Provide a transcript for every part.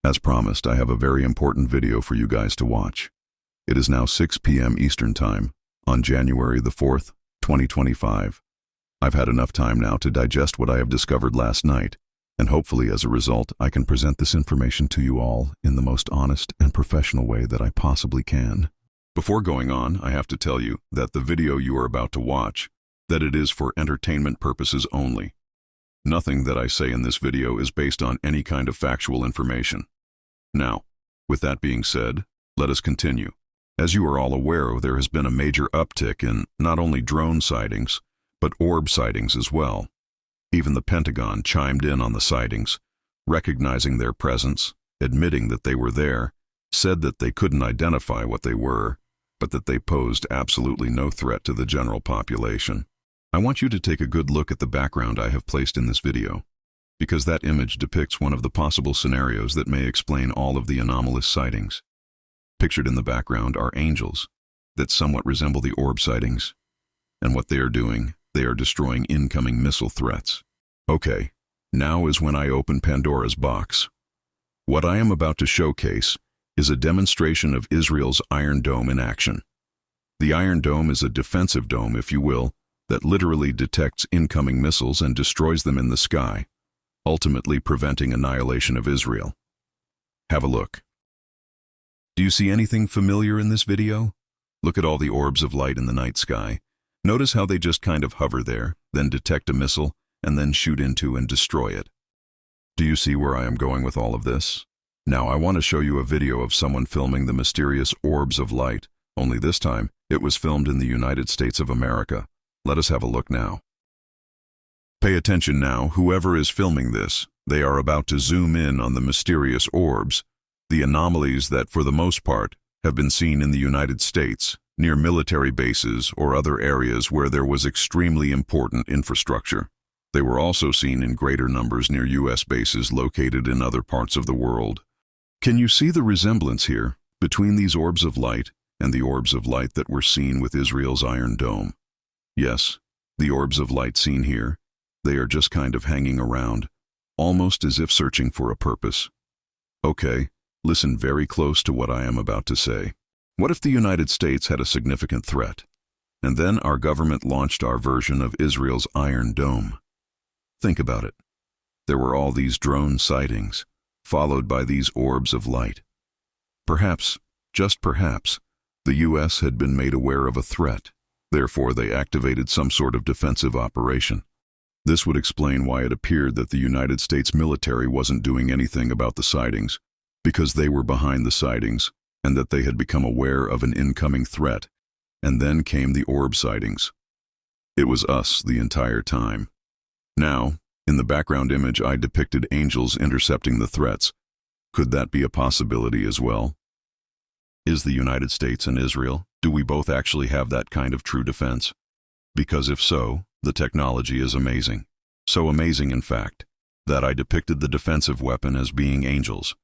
As promised, I have a very important video for you guys to watch. It is now 6 p.m. Eastern Time on January the 4th, 2025. I've had enough time now to digest what I have discovered last night, and hopefully as a result I can present this information to you all in the most honest and professional way that I possibly can. Before going on, I have to tell you that the video you are about to watch, that it is for entertainment purposes only. Nothing that I say in this video is based on any kind of factual information. Now, with that being said, let us continue. As you are all aware, there has been a major uptick in not only drone sightings, but orb sightings as well. Even the Pentagon chimed in on the sightings, recognizing their presence, admitting that they were there, said that they couldn't identify what they were, but that they posed absolutely no threat to the general population. I want you to take a good look at the background I have placed in this video, because that image depicts one of the possible scenarios that may explain all of the anomalous sightings. Pictured in the background are angels that somewhat resemble the orb sightings, and what they are doing, they are destroying incoming missile threats. Okay, now is when I open Pandora's box. What I am about to showcase is a demonstration of Israel's Iron Dome in action. The Iron Dome is a defensive dome, if you will, that literally detects incoming missiles and destroys them in the sky, ultimately preventing annihilation of Israel. Have a look. Do you see anything familiar in this video? Look at all the orbs of light in the night sky. Notice how they just kind of hover there, then detect a missile, and then shoot into and destroy it. Do you see where I am going with all of this? Now I want to show you a video of someone filming the mysterious orbs of light, only this time it was filmed in the United States of America. Let us have a look now. Pay attention now, whoever is filming this, they are about to zoom in on the mysterious orbs, the anomalies that for the most part have been seen in the United States, near military bases or other areas where there was extremely important infrastructure. They were also seen in greater numbers near U.S. bases located in other parts of the world. Can you see the resemblance here between these orbs of light and the orbs of light that were seen with Israel's Iron Dome? Yes, the orbs of light seen here, they are just kind of hanging around, almost as if searching for a purpose. Okay, listen very close to what I am about to say. What if the United States had a significant threat, and then our government launched our version of Israel's Iron Dome? Think about it. There were all these drone sightings, followed by these orbs of light. Perhaps, just perhaps, the U.S. had been made aware of a threat. Therefore, they activated some sort of defensive operation. This would explain why it appeared that the United States military wasn't doing anything about the sightings, because they were behind the sightings, and that they had become aware of an incoming threat, and then came the orb sightings. It was us the entire time. Now, in the background image I depicted angels intercepting the threats. Could that be a possibility as well? Is the United States and Israel, do we both actually have that kind of true defense? Because if so, the technology is amazing. So amazing, in fact, that I depicted the defensive weapon as being angels.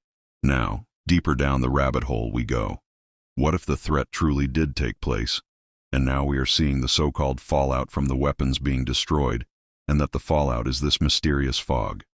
Now, deeper down the rabbit hole we go. What if the threat truly did take place, and now we are seeing the so-called fallout from the weapons being destroyed, and that the fallout is this mysterious fog?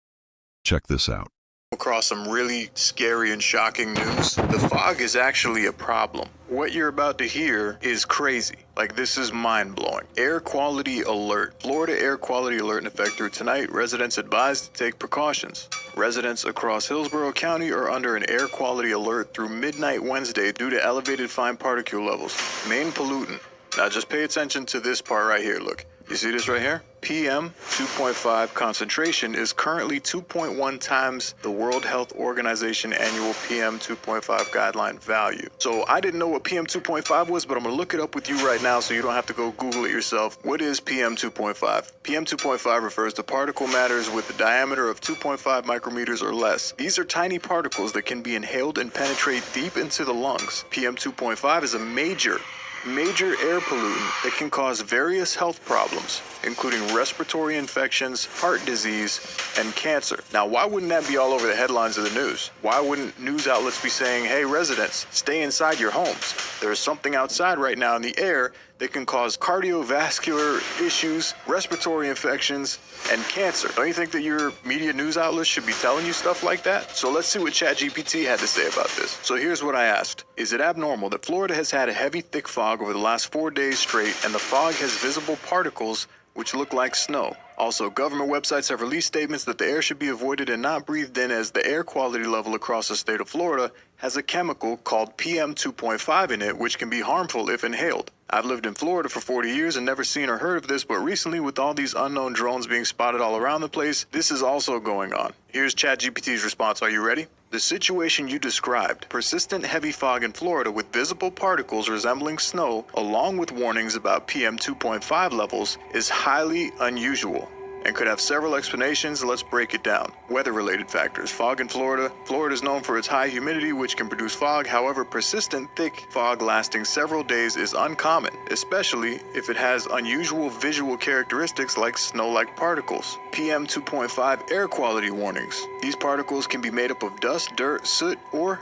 Check this out. Across some really scary and shocking news. The fog is actually a problem. What you're about to hear is crazy. Like, this is mind-blowing. Air quality alert. Florida air quality alert in effect through tonight. Residents advised to take precautions. Residents across Hillsborough County are under an air quality alert through midnight Wednesday due to elevated fine particle levels. Main pollutant. Now just pay attention to this part right here. Look. You see this right here? PM 2.5 concentration is currently 2.1 times the World Health Organization annual PM 2.5 guideline value. So I didn't know what PM 2.5 was, but I'm gonna look it up with you right now so you don't have to go Google it yourself. What is PM 2.5? PM 2.5 refers to particle matters with a diameter of 2.5 micrometers or less. These are tiny particles that can be inhaled and penetrate deep into the lungs. PM 2.5 is a major air pollutant that can cause various health problems, including respiratory infections, heart disease, and cancer. Now, why wouldn't that be all over the headlines of the news? Why wouldn't news outlets be saying, hey, residents, stay inside your homes? There's something outside right now in the air They can cause cardiovascular issues, respiratory infections, and cancer. Don't you think that your media news outlets should be telling you stuff like that? So let's see what ChatGPT had to say about this. So here's what I asked. Is it abnormal that Florida has had a heavy, thick fog over the last 4 days straight, and the fog has visible particles which look like snow? Also, government websites have released statements that the air should be avoided and not breathed in, as the air quality level across the state of Florida has a chemical called PM 2.5 in it, which can be harmful if inhaled. I've lived in Florida for 40 years and never seen or heard of this, but recently, with all these unknown drones being spotted all around the place, this is also going on. Here's ChatGPT's response. Are you ready? The situation you described, persistent heavy fog in Florida with visible particles resembling snow, along with warnings about PM 2.5 levels, is highly unusual and could have several explanations. Let's break it down. Weather-related factors. Fog in Florida. Florida is known for its high humidity, which can produce fog. However, persistent thick fog lasting several days is uncommon, especially if it has unusual visual characteristics like snow-like particles. PM 2.5 air quality warnings. These particles can be made up of dust, dirt, soot, or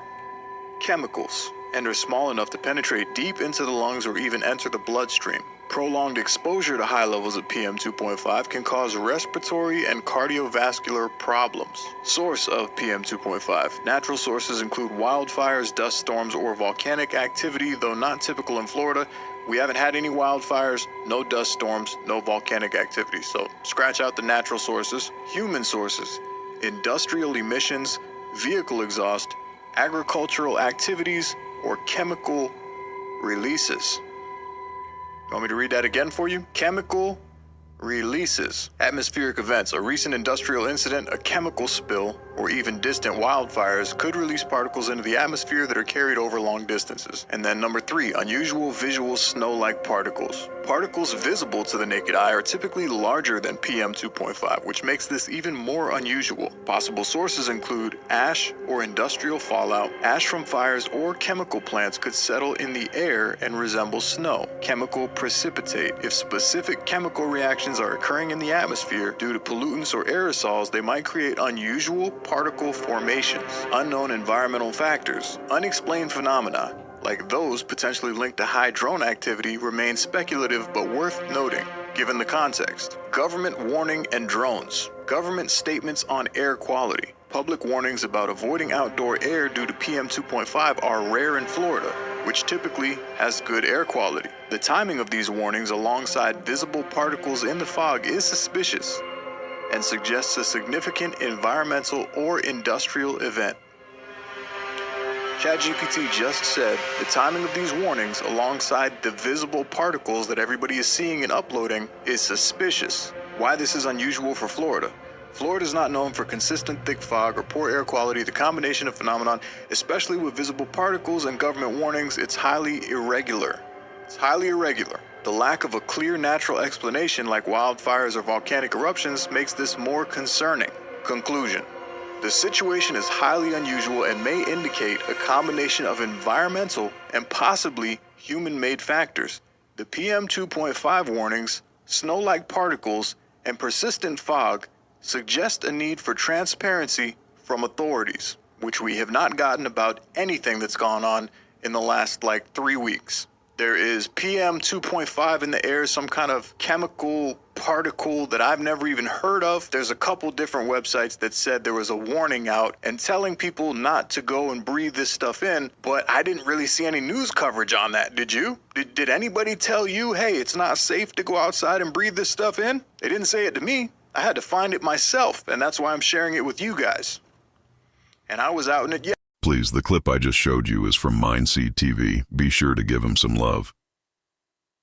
chemicals, and are small enough to penetrate deep into the lungs or even enter the bloodstream. Prolonged exposure to high levels of PM 2.5 can cause respiratory and cardiovascular problems. Source of PM 2.5. Natural sources include wildfires, dust storms, or volcanic activity. Though not typical in Florida, we haven't had any wildfires, no dust storms, no volcanic activity. So scratch out the natural sources. Human sources. Industrial emissions, vehicle exhaust, agricultural activities, or chemical releases. Want me to read that again for you? Chemical releases. Atmospheric events. A recent industrial incident, a chemical spill, or even distant wildfires could release particles into the atmosphere that are carried over long distances. And then number 3, unusual visual snow-like particles. Particles visible to the naked eye are typically larger than PM 2.5, which makes this even more unusual. Possible sources include ash or industrial fallout. Ash from fires or chemical plants could settle in the air and resemble snow. Chemical precipitate. If specific chemical reactions are occurring in the atmosphere due to pollutants or aerosols, they might create unusual particle formations. Unknown environmental factors. Unexplained phenomena, like those potentially linked to high drone activity, remain speculative but worth noting, given the context. Government warning and drones. Government statements on air quality. Public warnings about avoiding outdoor air due to PM 2.5 are rare in Florida, which typically has good air quality. The timing of these warnings alongside visible particles in the fog is suspicious and suggests a significant environmental or industrial event. ChatGPT just said the timing of these warnings alongside the visible particles that everybody is seeing and uploading is suspicious. Why this is unusual for Florida? Florida is not known for consistent thick fog or poor air quality. The combination of phenomenon, especially with visible particles and government warnings, it's highly irregular. It's highly irregular. The lack of a clear natural explanation like wildfires or volcanic eruptions makes this more concerning. Conclusion. The situation is highly unusual and may indicate a combination of environmental and possibly human-made factors. The PM 2.5 warnings, snow-like particles, and persistent fog suggest a need for transparency from authorities, which we have not gotten about anything that's gone on in the last 3 weeks. There is PM 2.5 in the air, some kind of chemical particle that I've never even heard of. There's a couple different websites that said there was a warning out and telling people not to go and breathe this stuff in, but I didn't really see any news coverage on that. Did you? Did anybody tell you, hey, it's not safe to go outside and breathe this stuff in? They didn't say it to me. I had to find it myself, and that's why I'm sharing it with you guys. And I was out in it yesterday. Please, the clip I just showed you is from Mindseed TV. Be sure to give him some love.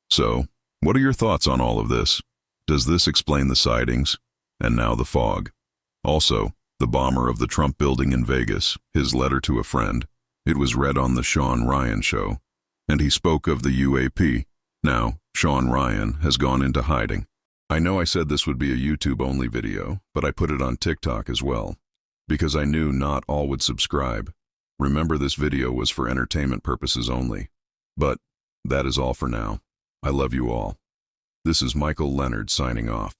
So, what are your thoughts on all of this? Does this explain the sightings? And now the fog. Also, the bomber of the Trump building in Vegas, his letter to a friend. It was read on the Sean Ryan show, and he spoke of the UAP. Now, Sean Ryan has gone into hiding. I know I said this would be a YouTube-only video, but I put it on TikTok as well, because I knew not all would subscribe. Remember, this video was for entertainment purposes only. But that is all for now. I love you all. This is Michael Leonard signing off.